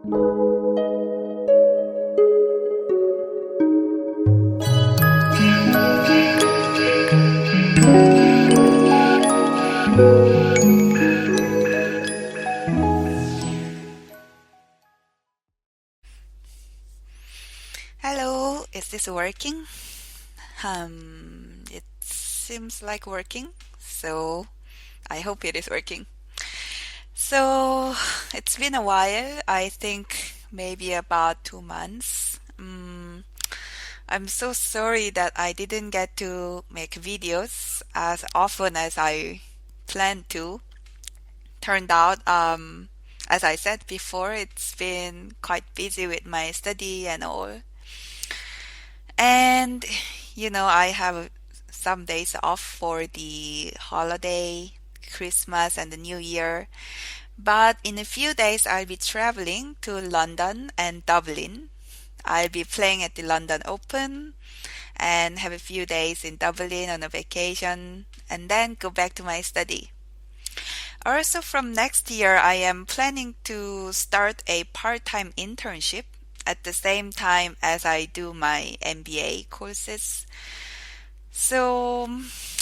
Hello, is this working? It seems like working, so I hope it is working. So it's been a while, I think maybe about 2 months. I'm so sorry that I didn't get to make videos as often as I planned to. Turned out, as I said before, it's been quite busy with my study and all. And I have some days off for the holiday, Christmas, and the New Year. But in a few days, I'll be traveling to London and Dublin. I'll be playing at the London Open and have a few days in Dublin on a vacation and then go back to my study. Also, from next year, I am planning to start a part-time internship at the same time as I do my MBA courses. So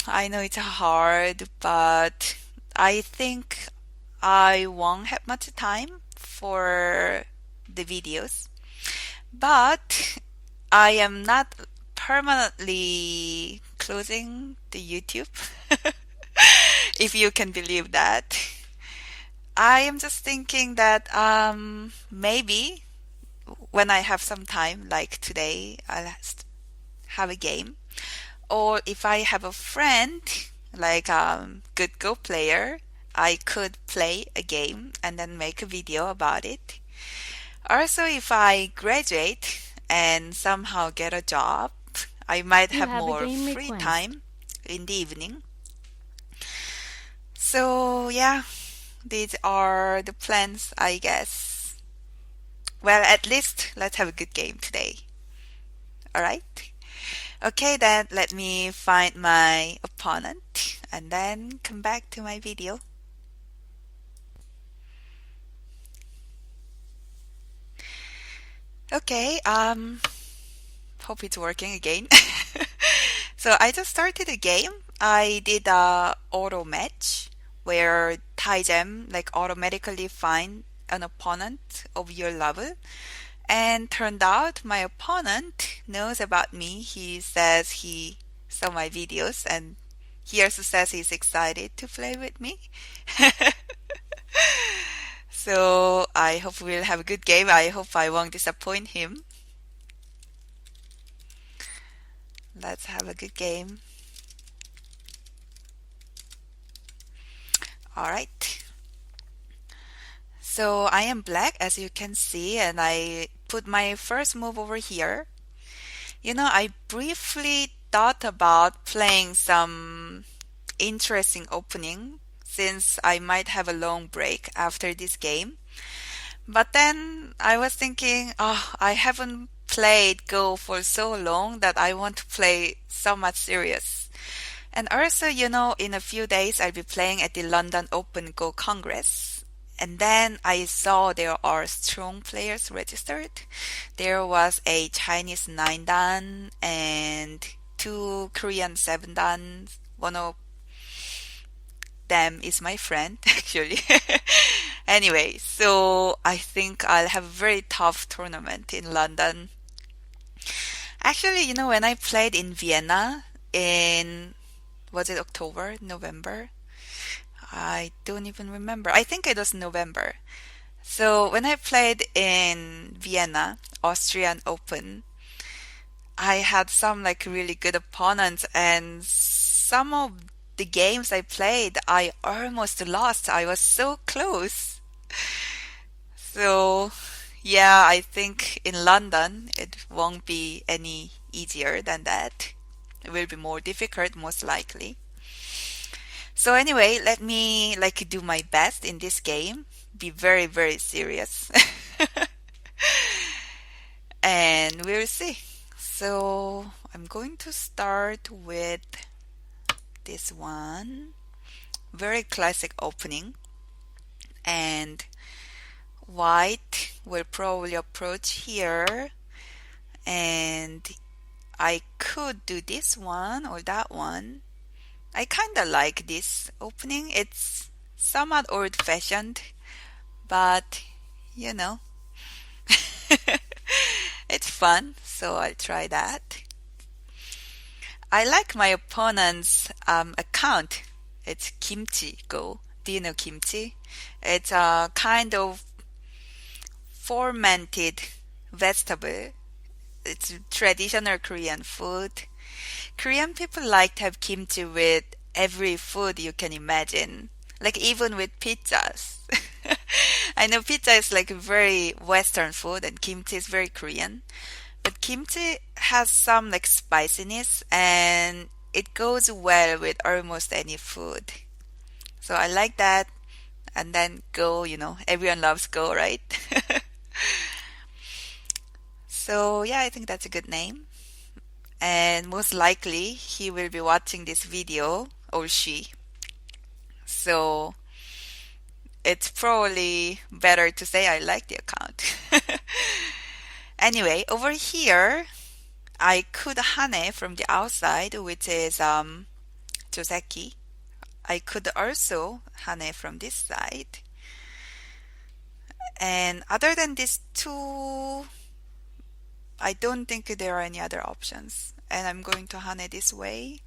I know it's hard, but I think I won't have much time for the videos. But I am not permanently closing the YouTube, if you can believe that. I am just thinking that maybe when I have some time, like today, I'll have a game. Or if I have a friend, like good Go player, I could play a game and then make a video about it. Also, if I graduate and somehow get a job, I might You have have a more game free request. time in the evening. So, yeah, these are the plans, I guess. Well, at least let's have a good game today. All right? Okay, then let me find my opponent and then come back to my video. Okay, hope it's working again. So I just started a game. I did a auto match where Taijam like automatically find an opponent of your level. And turned out my opponent knows about me. He says he saw my videos and he also says he's excited to play with me. So I hope we'll have a good game. I hope I won't disappoint him. Let's have a good game. All right. So I am black as you can see and I put my first move over here. I briefly thought about playing some interesting opening since I might have a long break after this game. But then I was thinking, oh, I haven't played Go for so long that I want to play so much serious. And also, in a few days I'll be playing at the London Open Go Congress. And then I saw there are strong players registered. There was a Chinese 9 dan and two Korean 7 dan. One of them is my friend, actually. Anyway, so I think I'll have a very tough tournament in London. Actually, when I played in Vienna in, was it October, November? I don't even remember. I think it was November. So when I played in Vienna, Austrian Open, I had some like really good opponents and some of the games I played, I almost lost. I was so close. So, yeah, I think in London it won't be any easier than that. It will be more difficult, most likely. So anyway, let me like do my best in this game. Be very, very serious. And we'll see. So I'm going to start with this one. Very classic opening. And White will probably approach here, and I could do this one or that one. I kind of like this opening. It's somewhat old-fashioned, but you know, it's fun, so I'll try that. I like my opponent's account. It's kimchi go. Do you know kimchi? It's a kind of fermented vegetable. It's traditional Korean food. Korean people like to have kimchi with every food you can imagine, like even with pizzas. I know pizza is like very Western food and kimchi is very Korean, but kimchi has some like spiciness and it goes well with almost any food. So I like that. And then go, everyone loves go, right? So yeah, I think that's a good name. And most likely he will be watching this video or she. So it's probably better to say I like the account. Anyway, over here, I could hane from the outside, which is joseki. I could also hane from this side. And other than these two, I don't think there are any other options. And I'm going to hane this way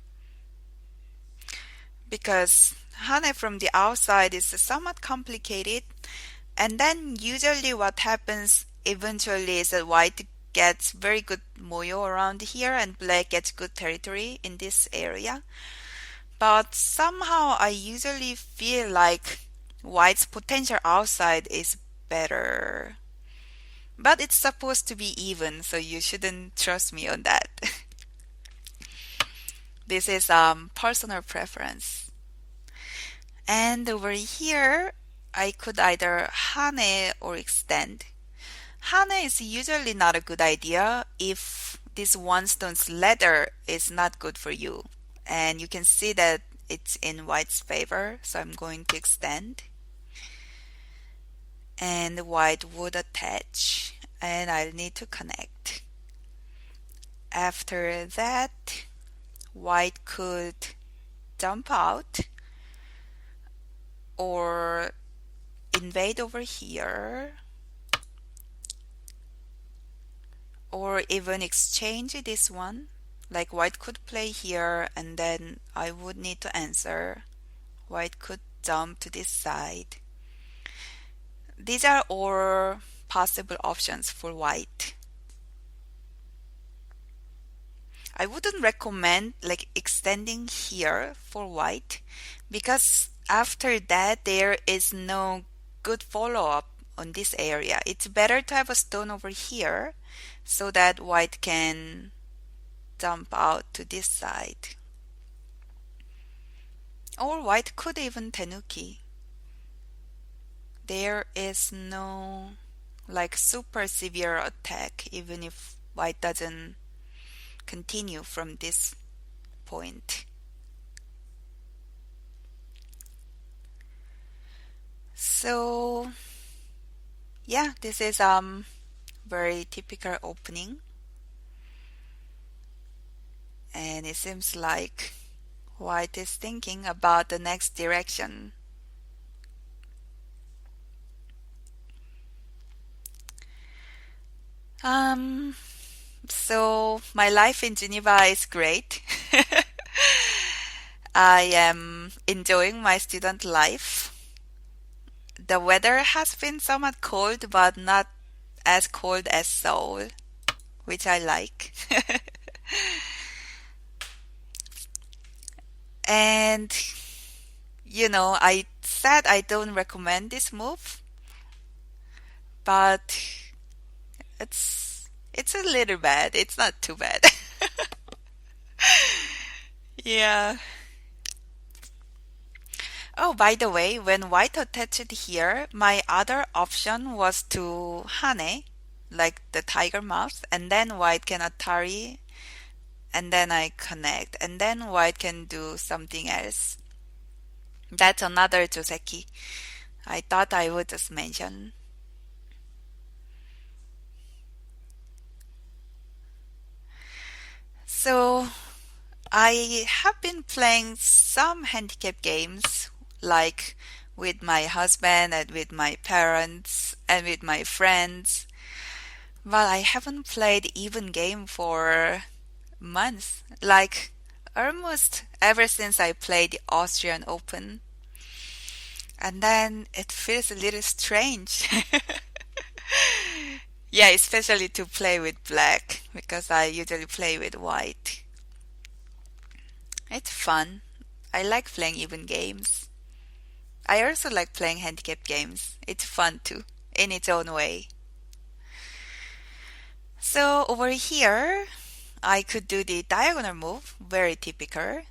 because hane from the outside is somewhat complicated. And then usually what happens eventually is that white gets very good moyo around here and black gets good territory in this area. But somehow I usually feel like white's potential outside is better. But it's supposed to be even, so you shouldn't trust me on that. This is personal preference. And over here, I could either hane or extend. Hane is usually not a good idea if this one stone's ladder is not good for you. And you can see that it's in white's favor, so I'm going to extend. And white would attach, and I'll need to connect. After that, white could dump out or invade over here, or even exchange this one. Like white could play here and then I would need to answer. White could jump to this side. These are all possible options for white. I wouldn't recommend like extending here for white because after that there is no good follow-up on this area. It's better to have a stone over here so that white can dump out to this side. Or white could even tenuki. There is no like super severe attack even if white doesn't continue from this point. So yeah, this is very typical opening. And it seems like white is thinking about the next direction. So my life in Geneva is great. I am enjoying my student life. The weather has been somewhat cold, but not as cold as Seoul, which I like. And I said I don't recommend this move, but it's a little bad. It's not too bad. Yeah. Oh, by the way, when white attached here, my other option was to hane, like the tiger mouth, and then white can atari, and then I connect, and then white can do something else. That's another joseki. I thought I would just mention. So I have been playing some handicap games, like with my husband and with my parents and with my friends, but I haven't played even game for months, like almost ever since I played the Austrian Open. And then it feels a little strange. Yeah, especially to play with black because I usually play with white. It's fun. I like playing even games. I also like playing handicap games. It's fun too, in its own way. So over here, I could do the diagonal move, very typical.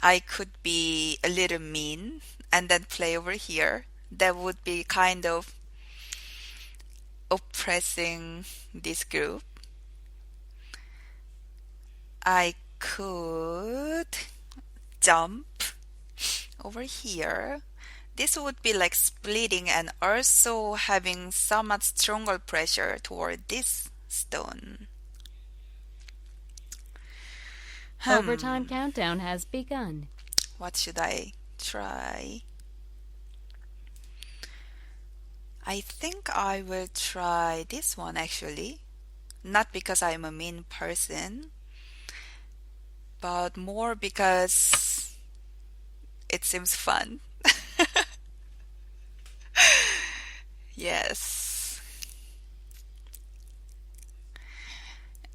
I could be a little mean and then play over here. That would be kind of oppressing this group. I could jump over here. This would be like splitting and also having somewhat stronger pressure toward this stone. Overtime countdown has begun. What should I try? I think I will try this one actually. Not because I'm a mean person, but more because it seems fun. Yes.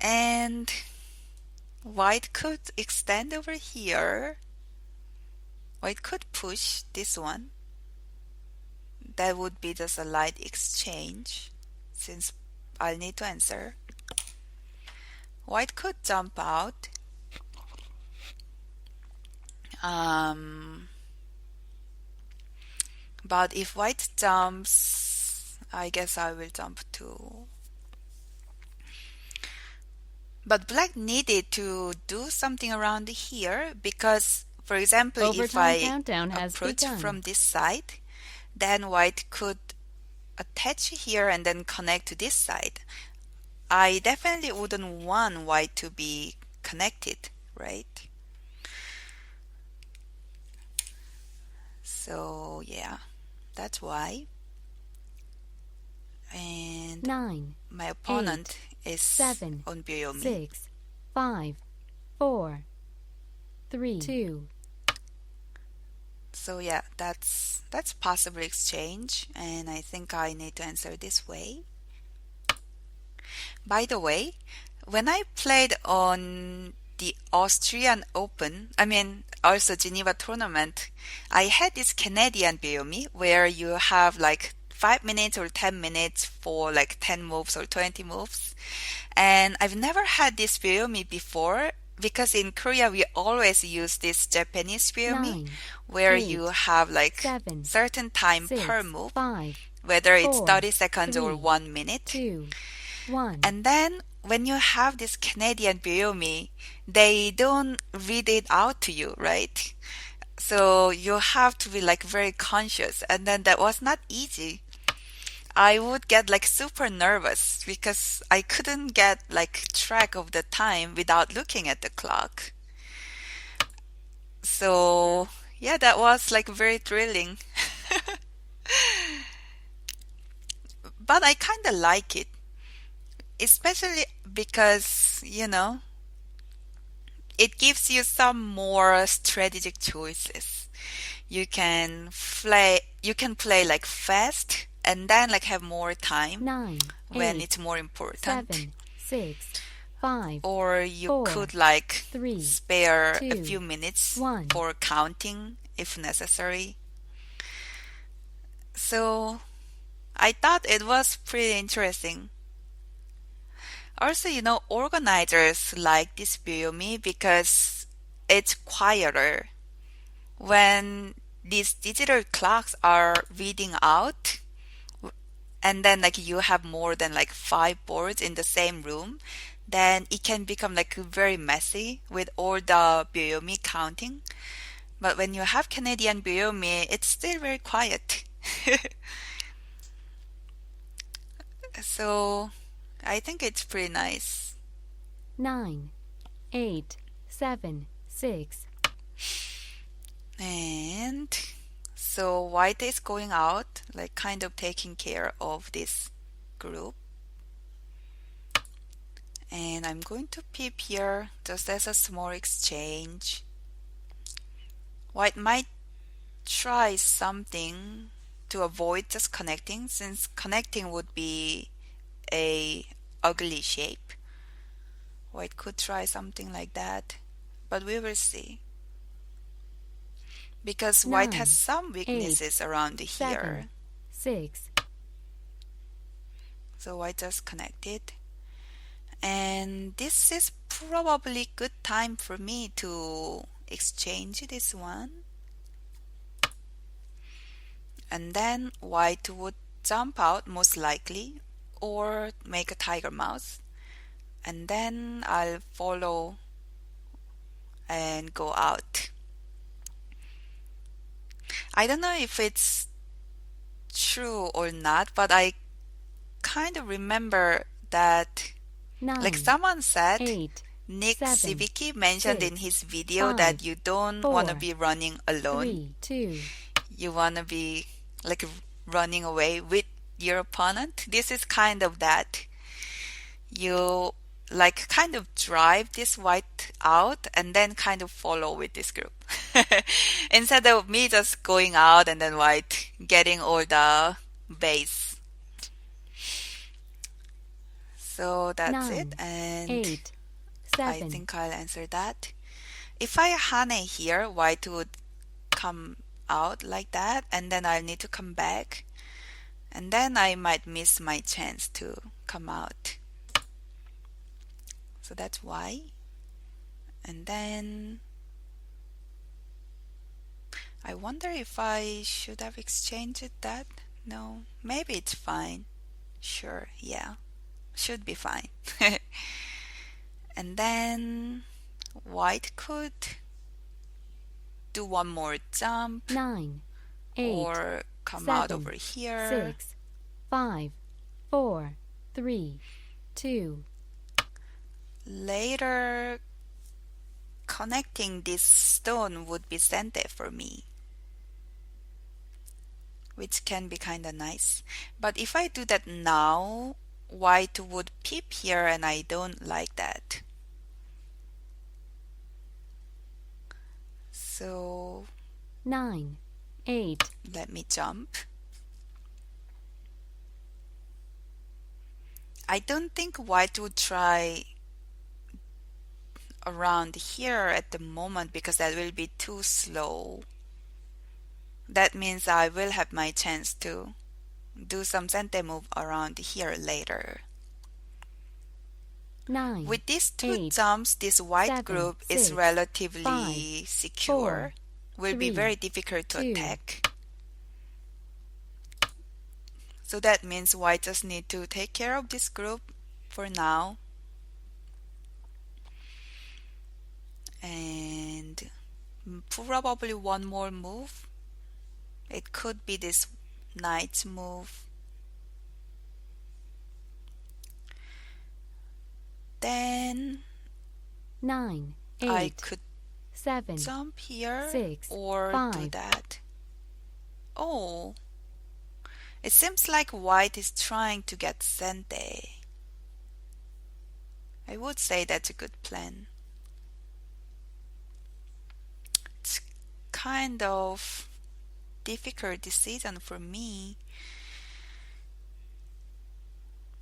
And white could extend over here. White could push this one. That would be just a light exchange since I'll need to answer. White could jump out. But if white jumps, I guess I will jump too. But black needed to do something around here because, for example, if Overtime I countdown has approach begun. from this side, then white could attach here and then connect to this side. I definitely wouldn't want white to be connected, right? So yeah, that's why. And 9, my opponent is 7, on Byoyomi. 6, 5, 4, 3, 2. So yeah, that's possible exchange, and I think I need to answer this way. By the way, when I played on the Austrian Open, I mean also Geneva tournament, I had this Canadian Byoyomi where you have like 5 minutes or 10 minutes for like 10 moves or 20 moves. And I've never had this Byoyomi before because in Korea we always use this Japanese Byoyomi 9, where 8, you have like 7, certain time 6, per move, 5, whether it's 4, 30 seconds or 3, 1 minute. 2, 1. And then when you have this Canadian Byoyomi, they don't read it out to you, right? So you have to be like very conscious, and then that was not easy. I would get like super nervous because I couldn't get like track of the time without looking at the clock. So yeah, that was like very thrilling. But I kind of like it, especially because, it gives you some more strategic choices. You can play like fast and then like have more time 9, when 8, it's more important. 7, 6, 5, Or you 4, could like 3, spare a 2, few minutes 1. for counting if necessary. So I thought it was pretty interesting. Also, organizers like this Byoyomi because it's quieter. When these digital clocks are reading out, and then like you have more than like 5 boards in the same room, then it can become like very messy with all the Byoyomi counting. But when you have Canadian Byoyomi, it's still very quiet. So I think it's pretty nice. 9, 8, 7, 6. And so white is going out, like kind of taking care of this group. And I'm going to peep here just as a small exchange. White might try something to avoid just connecting, since connecting would be a ugly shape. White could try something like that, but we will see. Because white has 9, some 8, weaknesses around 7, here. 6. So white just connected. And this is probably good time for me to exchange this one. And then white would jump out most likely, or make a tiger mouse. And then I'll follow and go out. I don't know if it's true or not, but I kind of remember that, 9, like someone said, 8, Nick 7, Sivicki mentioned in 6, his video 5, that you don't want to 4, be running alone. 3, 2. You want to be like running away with your opponent. This is kind of that. You like kind of drive this white out and then kind of follow with this group. Instead of me just going out and then white getting all the base. So that's it. 9, And 8, I 7. think I'll answer that. If I hane here, white would come out like that, and then I'll need to come back. And then I might miss my chance to come out. So that's why. And then I wonder if I should have exchanged that. No, maybe it's fine. Sure, yeah. Should be fine. And then white could do one more jump 9, 8, or come out 7, over here. 6, 5, 4, 3, 2. Later, connecting this stone would be sente for me, which can be kind of nice. But if I do that now, white would peep here, and I don't like that. So 9, 8. let me jump. I don't think white would try around here at the moment because that will be too slow. That means I will have my chance to do some sente move around here later. 9, With these two 8, jumps, this white 7, group 6, is relatively 5, secure. 4, Will be 3, very difficult to 2. attack. So that means white just need to take care of this group for now. And probably one more move. It could be this knight's move. Then 9, I 8, could 7, jump here 6, or do 5. that. Oh, it seems like white is trying to get sente. I would say that's a good plan. It's kind of difficult decision for me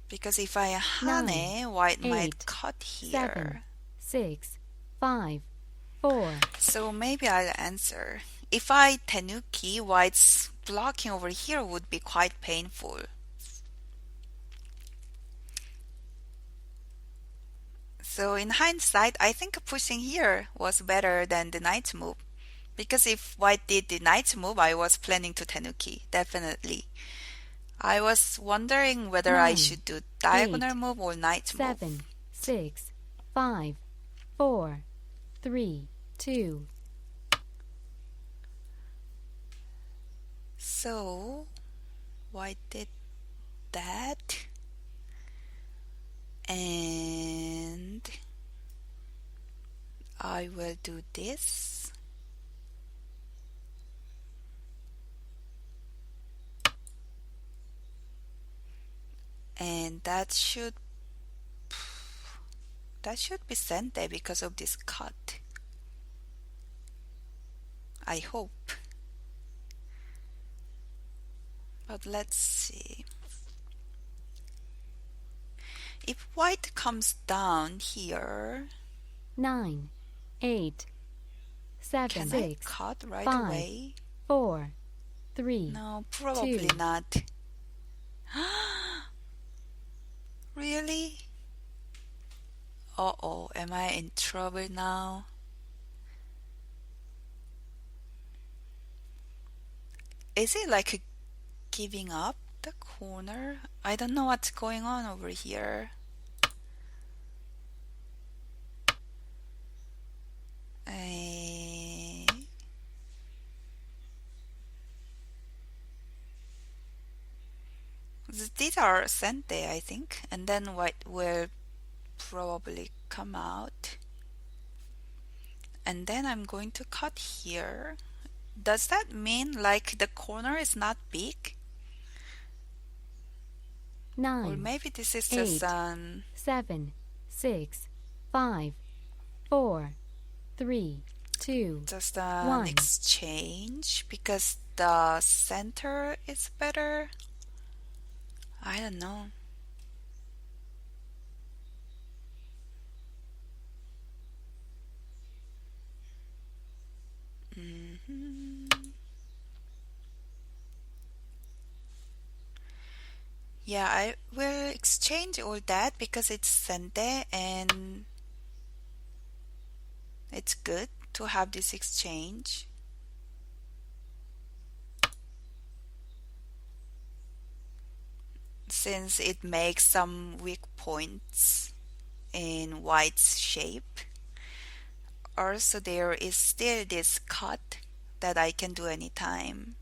because if I hane, white 8, might cut 7, here. 6, 5, 4. So maybe I'll answer. If I tenuki, white's blocking over here would be quite painful. So in hindsight, I think pushing here was better than the knight's move. Because if white did the knight's move, I was planning to tenuki, definitely. I was wondering whether I 9, should do diagonal 8, move or knight's 7, move. 6, 5, 4, 3, 2. So white did that. And do this. And that should be sente because of this cut. I hope. But let's see. If white comes down here, 9, 8, 7, can 6, I cut right 5, away? 4, 3, No, probably 2. not. Really? Uh-oh, am I in trouble now? Is it like giving up the corner? I don't know what's going on over here. Eh, These are sente, I think, and then white will probably come out. And then I'm going to cut here. Does that mean like the corner is not big? 9, Or maybe this is 8, just 7, 6, 5, 4, 3, 2, just an 1. exchange because the center is better? I don't know. Yeah, I will exchange all that because it's sente and it's good to have this exchange. Since it makes some weak points in white's shape. Also, there is still this cut that I can do anytime.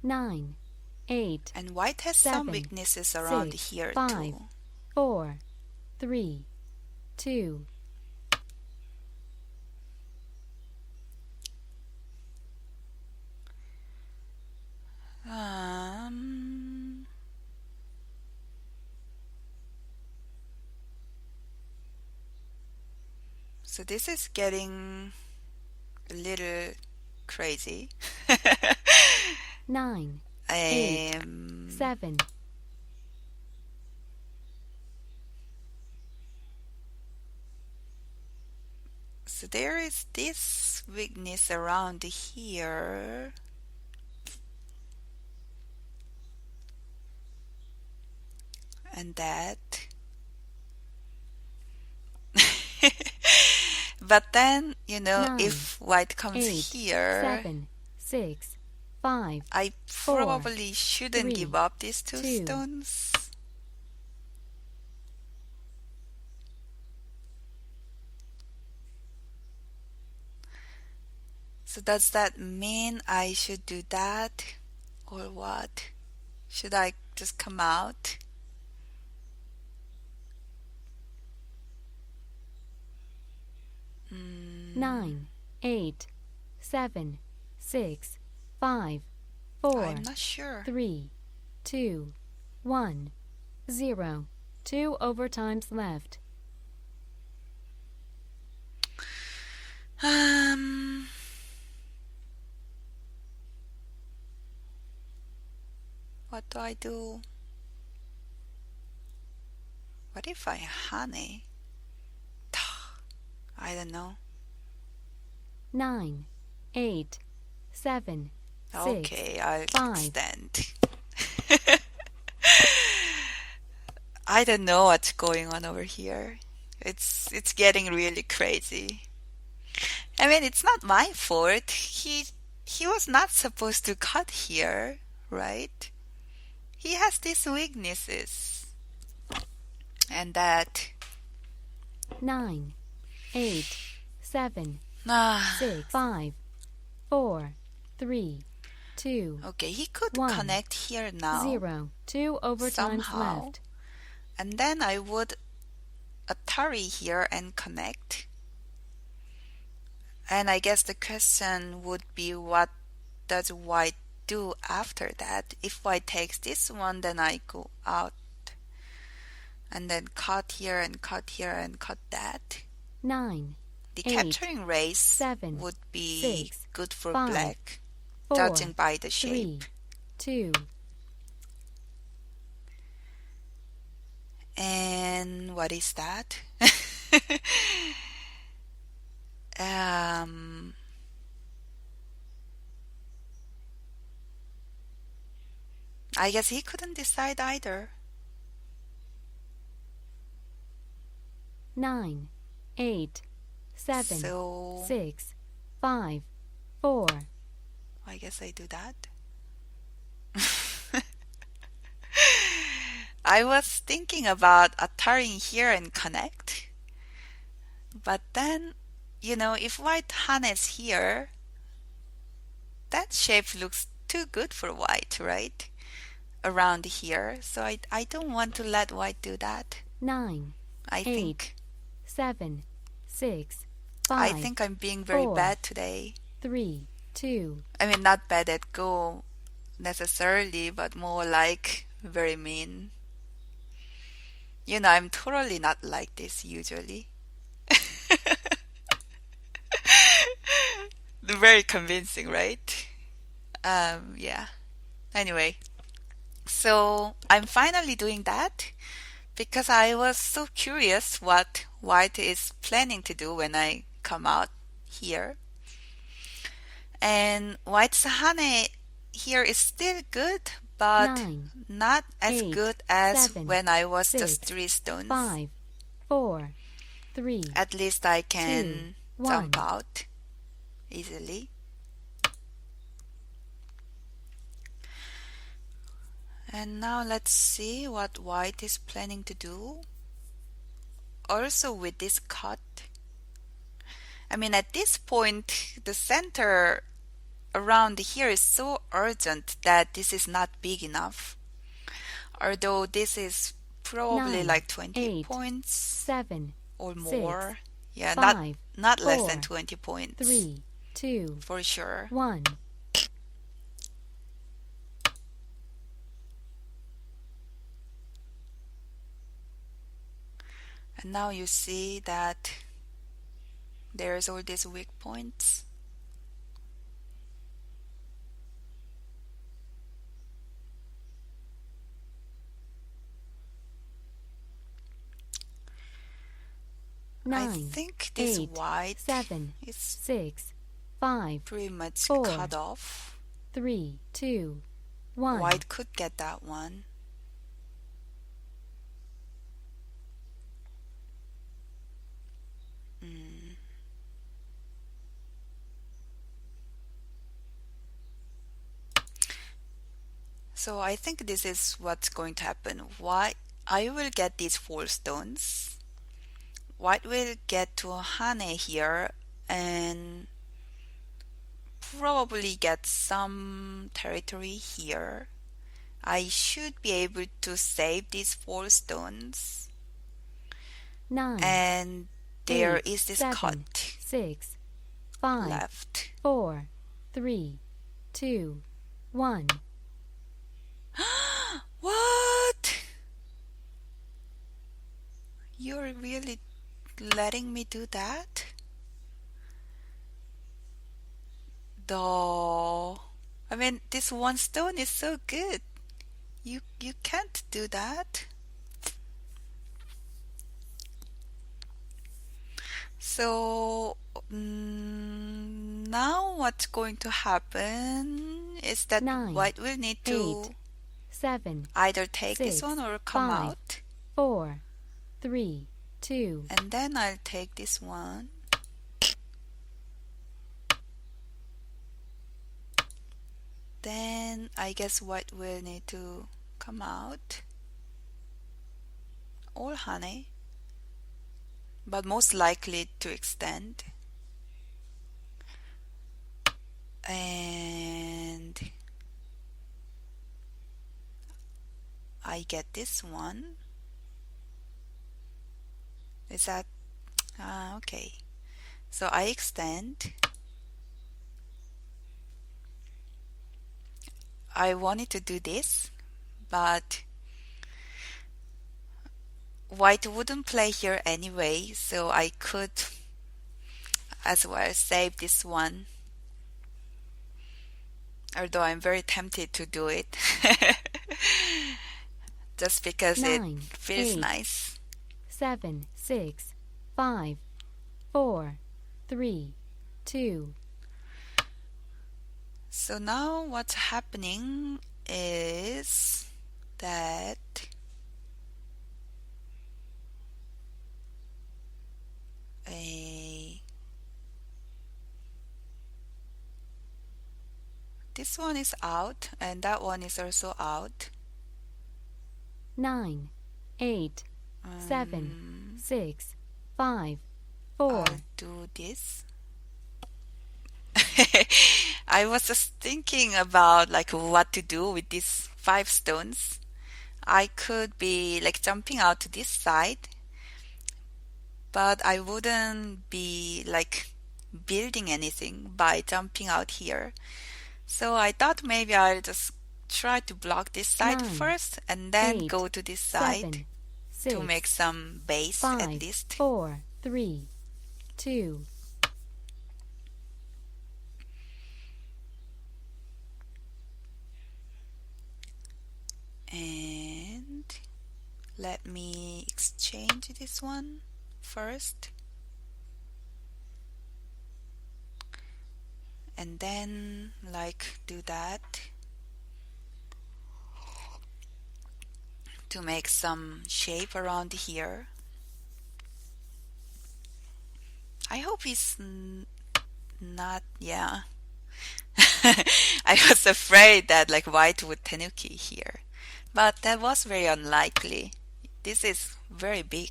9, 8, And white has some 7, weaknesses around 6, here 5, too. 4, 3, 2. So this is getting a little crazy. 9, 8, Um, 7. so there is this weakness around here. And that. But then, 9, if white comes 8, here, 7, 6, 5, I 4, probably shouldn't 3, give up these two 2. stones. So does that mean I should do that? Or what? Should I just come out? Mm, 9, 8, 7, 6, 5, 4, I'm not sure. 3, 2, 1, 0. 2 overtimes left. What do I do? What if I honey? I don't know. 9, 8, 7, 6, Okay, I'll 5. extend. I don't know what's going on over here. It's getting really crazy. I mean, it's not my fault. He was not supposed to cut here, right? He has these weaknesses. And that 9, 8, 7, ah, 6, 5, 4, 3, 2, Okay, he could 1, connect here now 0. 2 overtimes somehow. left. And then I would Atari here and connect. And I guess the question would be, what does white do after that? If white takes this one, then I go out and then cut here and cut here and cut that. 9, The 8, capturing race 7, would be 6, good for 5, black, 4, judging by the 3, shape. 2. And what is that? um, I guess he couldn't decide either. 9, 8, 7, So 6, 5, 4. I guess I do that. I was thinking about Ataring here and connect. But then, if white harness here, that shape looks too good for white, right? Around here. So I don't want to let white do that. 9, I 8, think 7, 6, I 5, think I'm being very 4, bad today. 3, 2. I mean, not bad at Go necessarily, but more like very mean. I'm totally not like this usually. Very convincing, right? Yeah. Anyway, so I'm finally doing that because I was so curious what white is planning to do when I come out here. And white's hane here is still good, but 9, not as 8, good as 7, when I was 6, just 3 stones. 5, 4, 3, At least I 2, can 1. jump out easily. And now let's see what white is planning to do. Also with this cut. I mean, at this point, the center around here is so urgent that this is not big enough. Although this is probably 9, like 20 8, points 7, or 6, more. Yeah, 5, not less than 4, 20 points 3, 2, for sure. 1. And now you see that there's all these weak points. I 9, think this 8, white 7, is 6, 5, pretty much 4, cut off. 3, 2, 1. White could get that one. So I think this is what's going to happen. White, I will get these 4 stones. White will get to hane here and probably get some territory here. I should be able to save these 4 stones. 9, And there 8, is this 7, cut 6, 5, left. 4, 3, 2, 1. What? You're really letting me do that? Though, I mean, this 1 stone is so good. You can't do that. So now what's going to happen is that 9, white will need to 8, 7, either take 6, this one or come 5, out. 4, 3, 2. And then I'll take this one. Then I guess white will need to come out. Or honey. But most likely to extend. And I get this one. Is that okay? So I extend. I wanted to do this, but white wouldn't play here anyway, so I could as well save this one. Although I'm very tempted to do it just because it 9, feels 8, nice. 7, 6, 5, 4, 3, 2. So now what's happening is that this one is out and that one is also out. 9, 8, 7, 6, 5, 4. I'll do this. I was just thinking about like what to do with these 5 stones. I could be like jumping out to this side, but I wouldn't be like building anything by jumping out here. So I thought maybe I'll just try to block this side 9, first and then 8, go to this side 7, to 6, make some base at 5, least. 4, 3, 2. And let me exchange this one first. And then like do that to make some shape around here. I hope it's not, yeah. I was afraid that like white would tenuki here, but that was very unlikely. This is very big.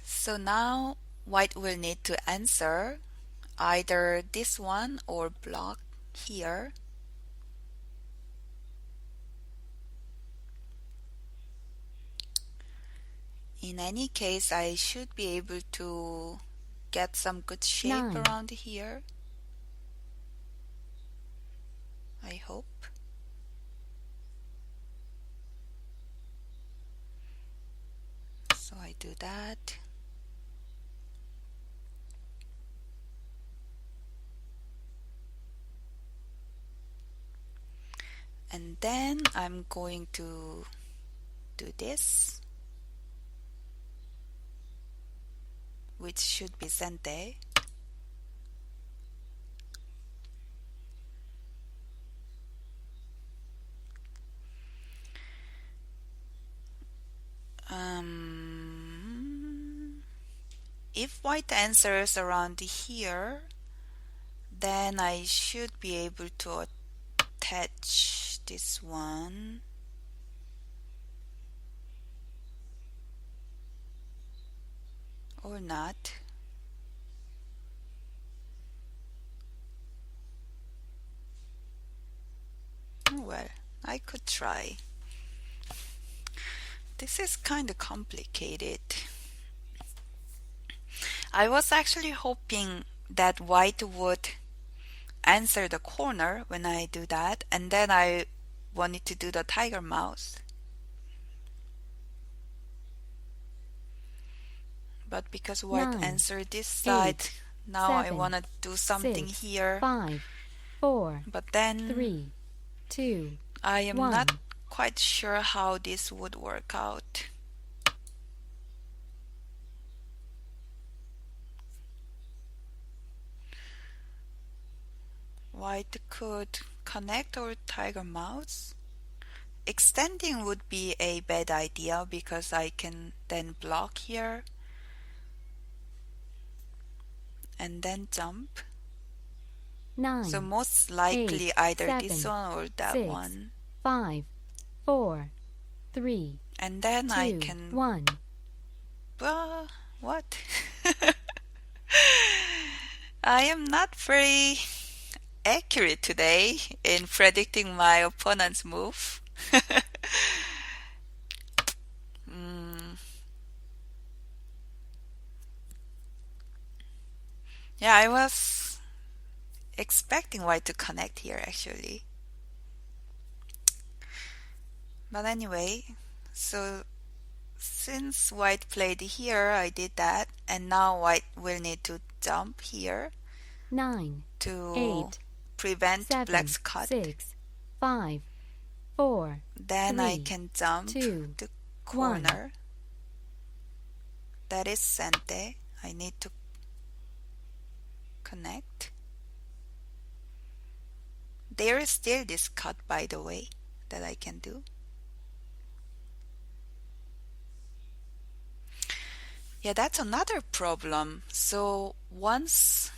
So now white will need to answer either this one or block here. In any case, I should be able to get some good shape 9. around here. I hope. So I do that. And then I'm going to do this, which should be sente. If white answers around here, then I should be able to attach this one. Or not. Well, I could try. This is kind of complicated. I was actually hoping that white would answer the corner when I do that, and then I wanted to do the tiger mouth. But because white 9, answered this side, 8, now I 7, want to do something 6, here. 5, 4, But then 3, 2, I am 1. not quite sure how this would work out. White could connect our tiger mouths. Extending would be a bad idea because I can then block here and then jump. 9, So most likely 8, either 7, this one or that 6, one. 5, 4, 3, And then 2, I can... 1. What? I am not very accurate today in predicting my opponent's move. Mm, yeah, I was expecting white to connect here actually. But anyway, so since white played here, I did that, and now white will need to jump here 9, to 8, prevent black's 7, cut. 6, 5, 4, Then I 3, can jump 2, to 1. corner. That is sente. I need to connect. There is still this cut, by the way, that I can do. Yeah, that's another problem. So once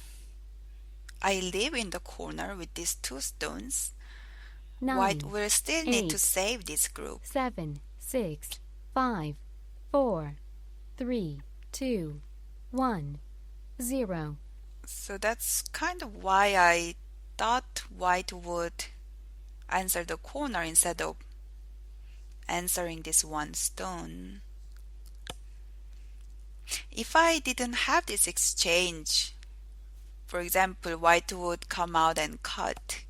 I live in the corner with these two stones, white 9, will still need to 8, save this group. 7, 6, 5, 4, 3, 2, 1, 0. So that's kind of why I thought white would answer the corner instead of answering this one stone. If I didn't have this exchange, for example, white would come out and cut,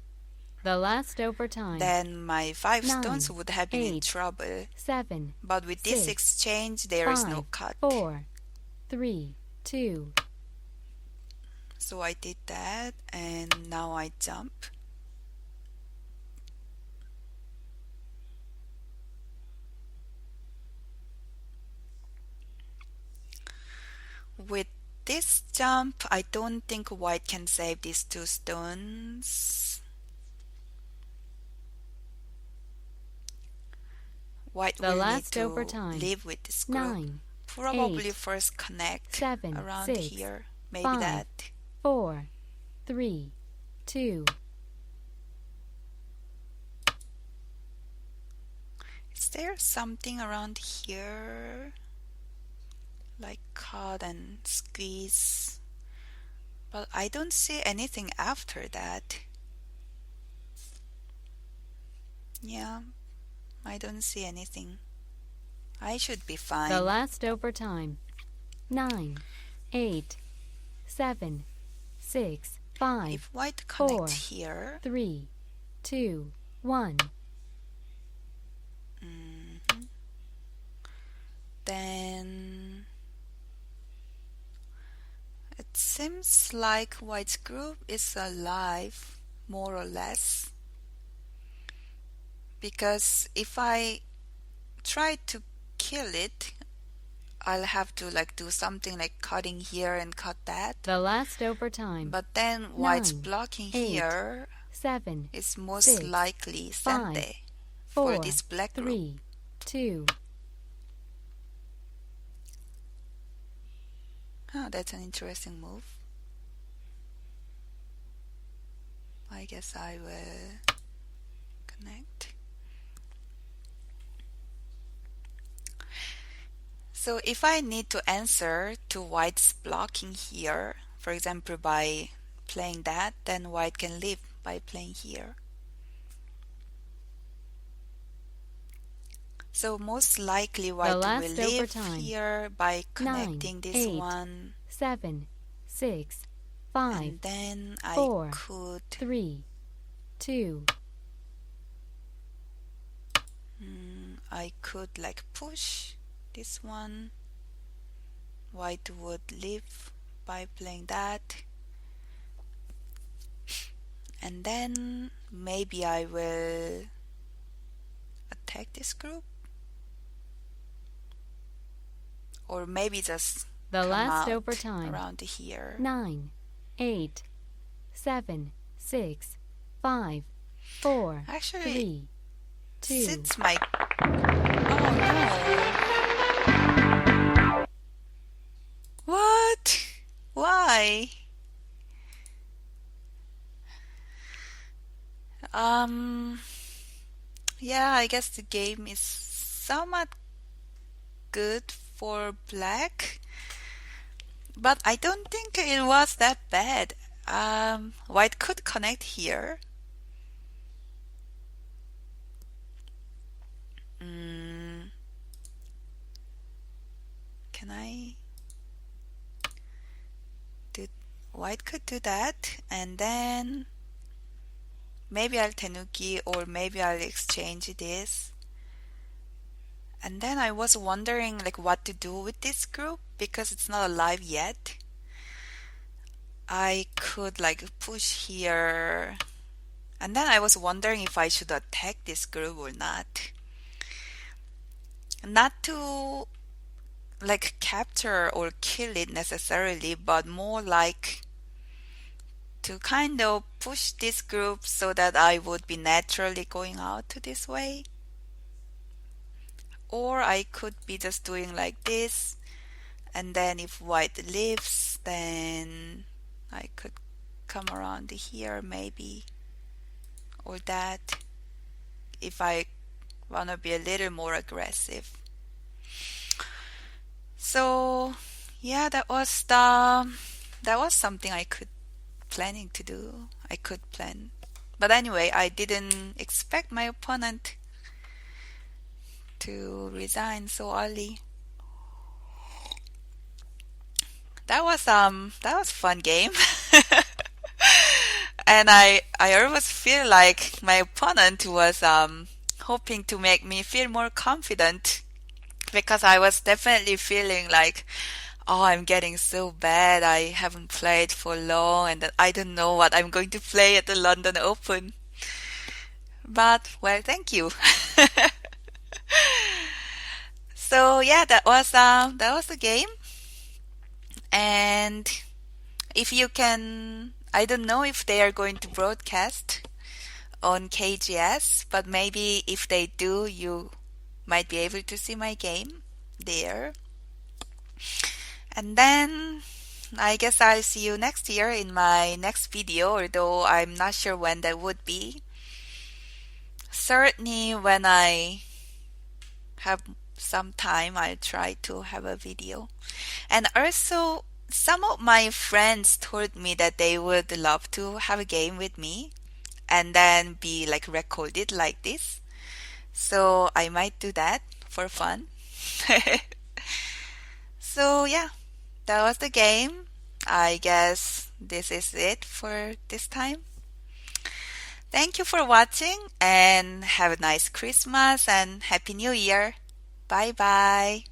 The last overtime. then my 5 9, stones would have been in 8, trouble. 7, But with this 6, exchange, there is no 5, cut. 4, 3, 2. So I did that, and now I jump. With this jump, I don't think white can save these 2 stones. White The will need last to overtime. live with this group. 9, Probably 8, first connect 7, around 6, here. Maybe 5, that. 4, 3, 2. Is there something around here? Like cut and squeeze. But I don't see anything after that. Yeah, I don't see anything. I should be fine. The last overtime. 9, 8, 7, 6, 5, If white 4, connects here, 3, 2, 1. then it seems like white's group is alive, more or less. Because if I try to kill it, I'll have to do something like cutting here and cut that. The last overtime. But then white's 9, blocking 8, here 7, is most 6, likely 5, sente for 4, this black group. 3, 2. Oh, that's an interesting move. I guess I will connect. So if I need to answer to white's blocking here, for example by playing that, then white can live by playing here. So most likely white will live overtime. here by 9, connecting this 8, one, 7, 6, 5, and then 4, I could 3, 2. push this one. White would live by playing that, and then maybe I will attack this group, or maybe just The come last out overtime. around here. 9, 8, 7, 6, 5, 4, Actually, 3, 2. since my oh no, what? Why? Yeah, I guess the game is somewhat good for black, but I don't think it was that bad. White could connect here. Mm, can I do? White could do that, and then maybe I'll tenuki or maybe I'll exchange this. And then I was wondering like what to do with this group because it's not alive yet. I could like push here. And then I was wondering if I should attack this group or not. Not to like capture or kill it necessarily, but more like to kind of push this group so that I would be naturally going out to this way. Or I could be just doing like this, and then if white leaves, then I could come around here maybe, or that if I want to be a little more aggressive. So yeah, that was something I could planning to do. I could plan. But anyway, I didn't expect my opponent to resign so early. That was fun game. And I always feel like my opponent was hoping to make me feel more confident because I was definitely feeling like, oh, I'm getting so bad. I haven't played for long and that I don't know what I'm going to play at the London Open. But well, thank you. So yeah, that was the game. And if you can, I don't know if they are going to broadcast on KGS, but maybe if they do, you might be able to see my game there. And then I guess I'll see you next year in my next video, although I'm not sure when that would be. Certainly when I have some time, I'll try to have a video. And also, some of my friends told me that they would love to have a game with me and then be like recorded like this. So I might do that for fun. So yeah, that was the game. I guess this is it for this time. Thank you for watching and have a nice Christmas and Happy New Year. Bye bye.